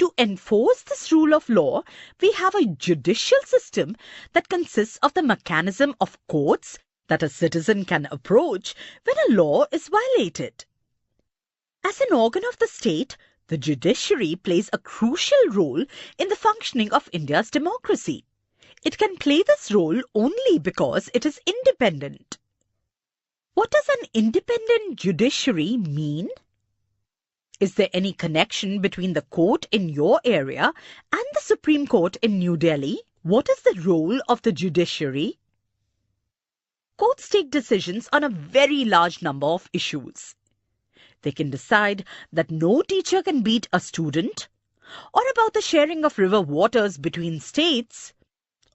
to enforce this rule of law, we have a judicial system that consists of the mechanism of courts that a citizen can approach when a law is violated. As an organ of the state, the judiciary plays a crucial role in the functioning of India's democracy. It can play this role only because it is independent. What does an independent judiciary mean? Is there any connection between the court in your area and the Supreme Court in New Delhi? What is the role of the judiciary? Courts take decisions on a very large number of issues. They can decide that no teacher can beat a student, or about the sharing of river waters between states,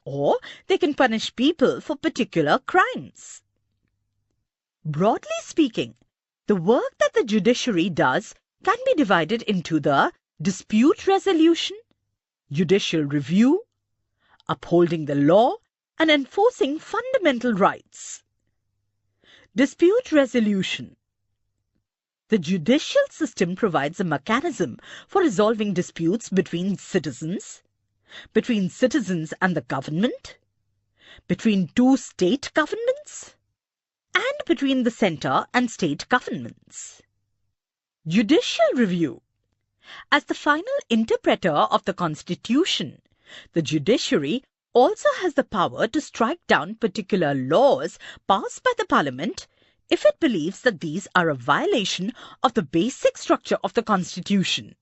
or they can punish people for particular crimes. Broadly speaking, the work that the judiciary does can be divided into the dispute resolution, judicial review, upholding the law, and enforcing fundamental rights. Dispute resolution. The judicial system provides a mechanism for resolving disputes between citizens and the government, between two state governments, and between the centre and state governments. Judicial review. As the final interpreter of the Constitution, the judiciary also has the power to strike down particular laws passed by the Parliament if it believes that these are a violation of the basic structure of the Constitution.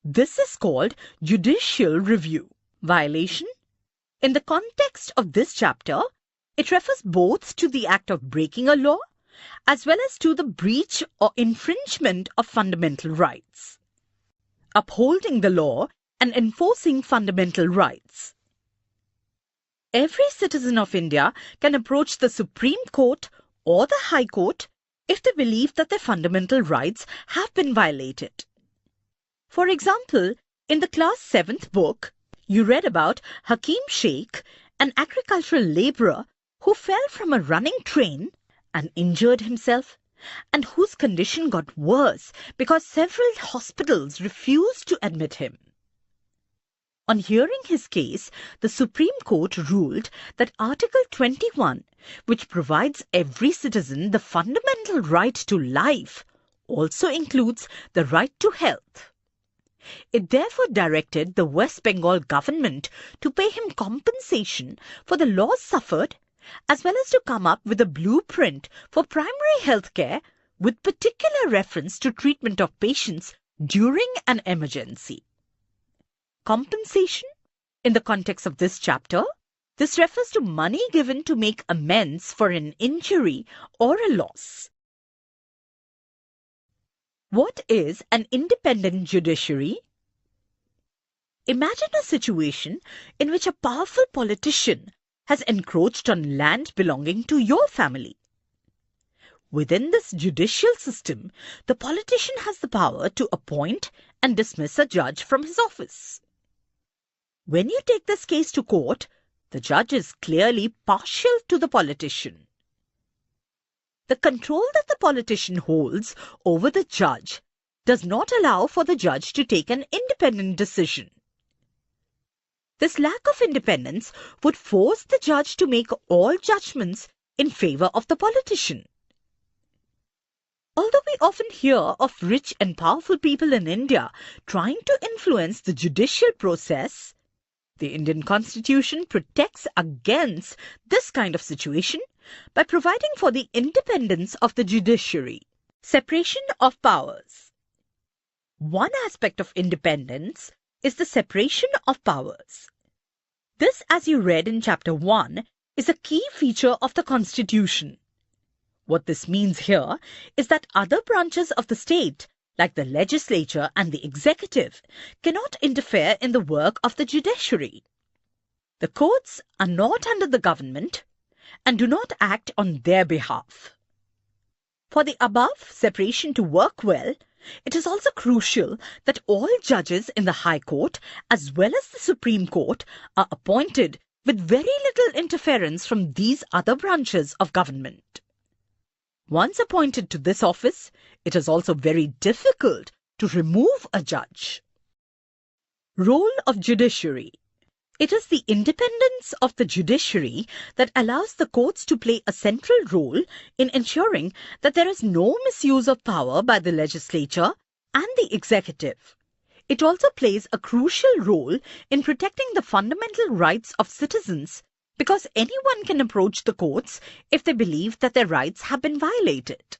This is called judicial review. Violation. In the context of this chapter, it refers both to the act of breaking a law as well as to the breach or infringement of fundamental rights. Upholding the law and enforcing fundamental rights. Every citizen of India can approach the Supreme Court or the High Court if they believe that their fundamental rights have been violated. For example, in the class 7th book, you read about Hakim Sheikh, an agricultural labourer who fell from a running train and injured himself, and whose condition got worse because several hospitals refused to admit him. On hearing his case, the Supreme Court ruled that Article 21, which provides every citizen the fundamental right to life, also includes the right to health. It therefore directed the West Bengal government to pay him compensation for the loss suffered, as well as to come up with a blueprint for primary health care with particular reference to treatment of patients during an emergency. Compensation. In the context of this chapter, this refers to money given to make amends for an injury or a loss. What is an independent judiciary? Imagine a situation in which a powerful politician has encroached on land belonging to your family. Within this judicial system, the politician has the power to appoint and dismiss a judge from his office. When you take this case to court, the judge is clearly partial to the politician. The control that the politician holds over the judge does not allow for the judge to take an independent decision. This lack of independence would force the judge to make all judgments in favor of the politician. Although we often hear of rich and powerful people in India trying to influence the judicial process, the Indian Constitution protects against this kind of situation by providing for the independence of the judiciary. Separation of powers. One aspect of independence is the separation of powers. This, as you read in Chapter 1, is a key feature of the Constitution. What this means here is that other branches of the state, like the legislature and the executive, cannot interfere in the work of the judiciary. The courts are not under the government and do not act on their behalf. For the above separation to work well, it is also crucial that all judges in the High Court as well as the Supreme Court are appointed with very little interference from these other branches of government. Once appointed to this office, it is also very difficult to remove a judge. Role of judiciary. It is the independence of the judiciary that allows the courts to play a central role in ensuring that there is no misuse of power by the legislature and the executive. It also plays a crucial role in protecting the fundamental rights of citizens because anyone can approach the courts if they believe that their rights have been violated.